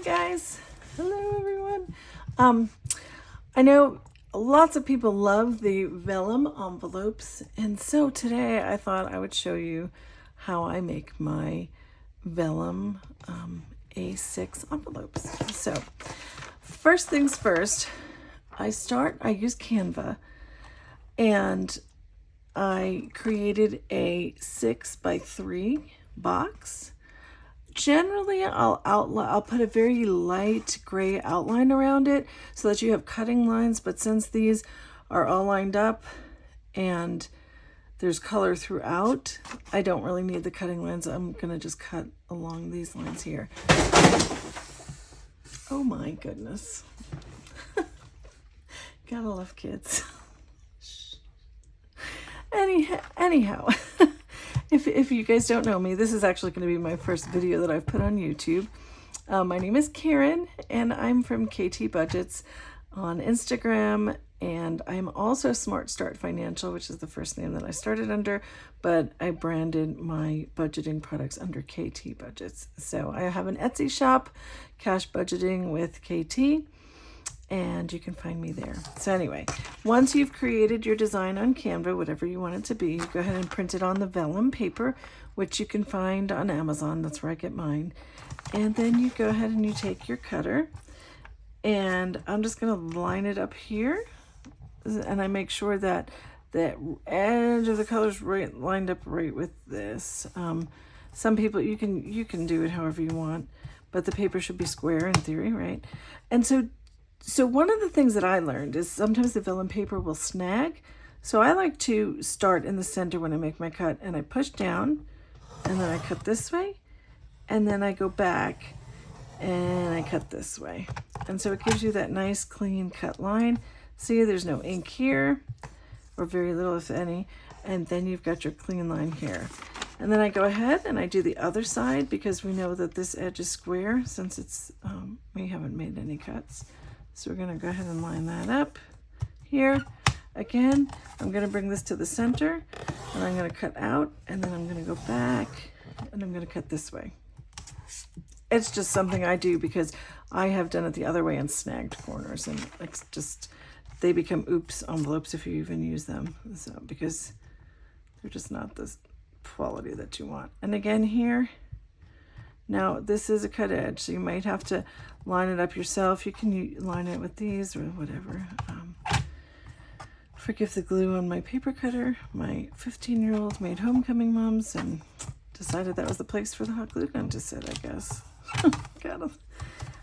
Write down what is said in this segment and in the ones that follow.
guys. Hello everyone. I know lots of people love the vellum envelopes, and so today I thought I would show you how I make my vellum A6 envelopes. So first things first, I use Canva, and I created a 6x3 box. Generally, I'll put a very light gray outline around it so that you have cutting lines, but since these are all lined up and there's color throughout, I don't really need the cutting lines. I'm gonna just cut along these lines here. Oh my goodness. Gotta love kids. Anyhow. If you guys don't know me, this is actually going to be my first video that I've put on YouTube. My name is Karen, and I'm from KT Budgets on Instagram, and I'm also Smart Start Financial, which is the first name that I started under, but I branded my budgeting products under KT Budgets. So I have an Etsy shop, Cash Budgeting with KT, and you can find me there. So anyway, once you've created your design on Canva, whatever you want it to be, you go ahead and print it on the vellum paper, which you can find on Amazon. That's where I get mine. And then you go ahead and you take your cutter, and I'm just going to line it up here, and I make sure that the edge of the color is lined up right with this. Some people, you can do it however you want, but the paper should be square in theory, right? And so one of the things that I learned is sometimes the vellum paper will snag. So I like to start in the center when I make my cut, and I push down, and then I cut this way, and then I go back and I cut this way. And so it gives you that nice clean cut line. See, there's no ink here, or very little if any, and then you've got your clean line here. And then I go ahead and I do the other side, because we know that this edge is square since it's we haven't made any cuts. So we're gonna go ahead and line that up here. Again, I'm gonna bring this to the center, and I'm gonna cut out, and then I'm gonna go back, and I'm gonna cut this way. It's just something I do because I have done it the other way and snagged corners, and it's just, they become oops envelopes if you even use them. So, because they're just not the quality that you want. And again here, now this is a cut edge, so you might have to line it up yourself. You can line it with these or whatever. Forgive the glue on my paper cutter. My 15-year-old made homecoming mums and decided that was the place for the hot glue gun to sit, I guess.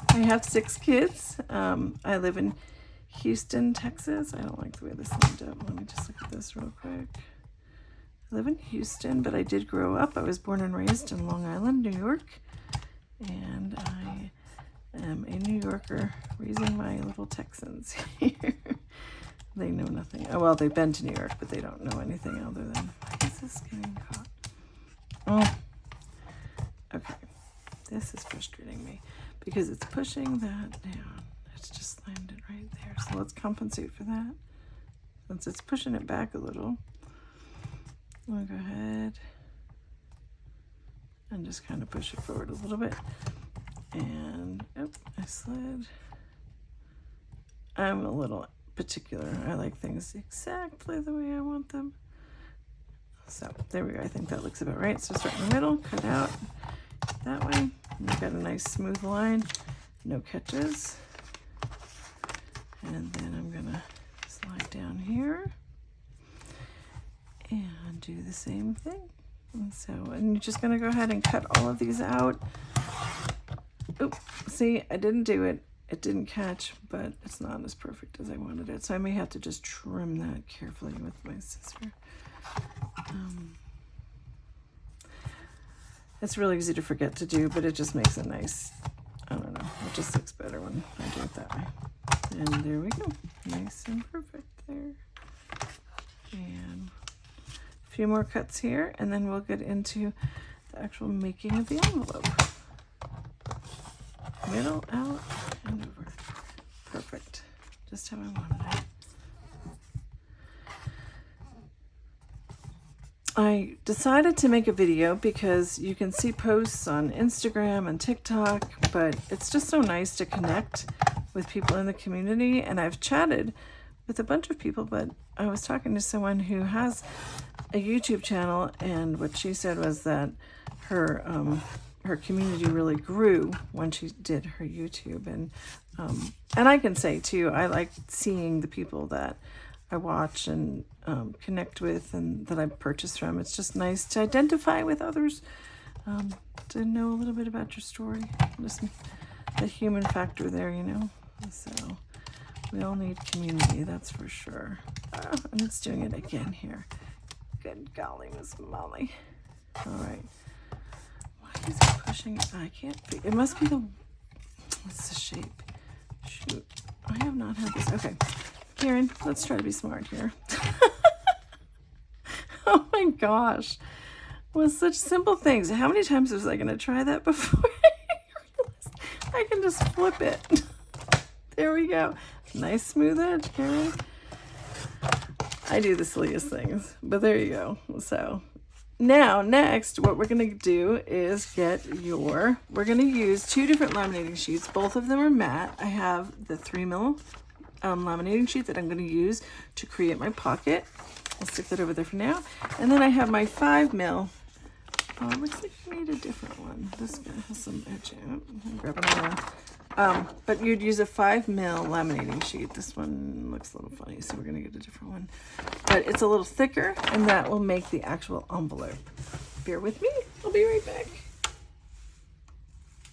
I have 6 kids. I live in Houston, Texas. I don't like the way this lined up. Let me just look at this real quick. I live in Houston, but I did grow up. I was born and raised in Long Island, New York, and I am a New Yorker raising my little Texans here. They know nothing. Oh, well, they've been to New York, but they don't know anything other than, why is this getting caught? Oh, okay. This is frustrating me because it's pushing that down. It's just landed right there. So let's compensate for that. Since it's pushing it back a little, I'll go ahead and just kind of push it forward a little bit. And, oh, I slid. I'm a little particular. I like things exactly the way I want them. So there we go. I think that looks about right. So start in the middle, cut out that way. And you've got a nice smooth line, no catches. And then I'm gonna slide down here and do the same thing. And you're just gonna go ahead and cut all of these out. Oh, see, I didn't do it. It didn't catch, but it's not as perfect as I wanted it. So I may have to just trim that carefully with my scissor. It's really easy to forget to do, but it just makes it nice. I don't know, it just looks better when I do it that way. And there we go, nice and perfect there. And a few more cuts here, and then we'll get into the actual making of the envelope. Middle, out, and over. Perfect. Just how I wanted it. I decided to make a video because you can see posts on Instagram and TikTok, but it's just so nice to connect with people in the community. And I've chatted with a bunch of people, but I was talking to someone who has a YouTube channel, and what she said was that her community really grew when she did her YouTube. And I can say too, I like seeing the people that I watch and connect with and that I purchase from. It's just nice to identify with others, to know a little bit about your story. Just the human factor there, you know. So we all need community, that's for sure. And it's doing it again here. Good golly, Miss Molly. All right. Why is it pushing it? I can't. It must be the. What's the shape? Shoot, I have not had this. Okay. Karen, let's try to be smart here. Oh my gosh. With such simple things. How many times was I going to try that before I realized I can just flip it? There we go. Nice smooth edge, Karen. I do the silliest things, but there you go. So now next, what we're going to do is we're going to use 2 different laminating sheets. Both of them are matte. I have the 3mm laminating sheet that I'm going to use to create my pocket. I'll stick that over there for now. And then I have my 5mm. Oh, it looks like I need a different one. This guy has some edge out. I'm grabbing another one. But you'd use a 5mm laminating sheet. This one looks a little funny, so we're going to get a different one. But it's a little thicker, and that will make the actual envelope. Bear with me. I'll be right back.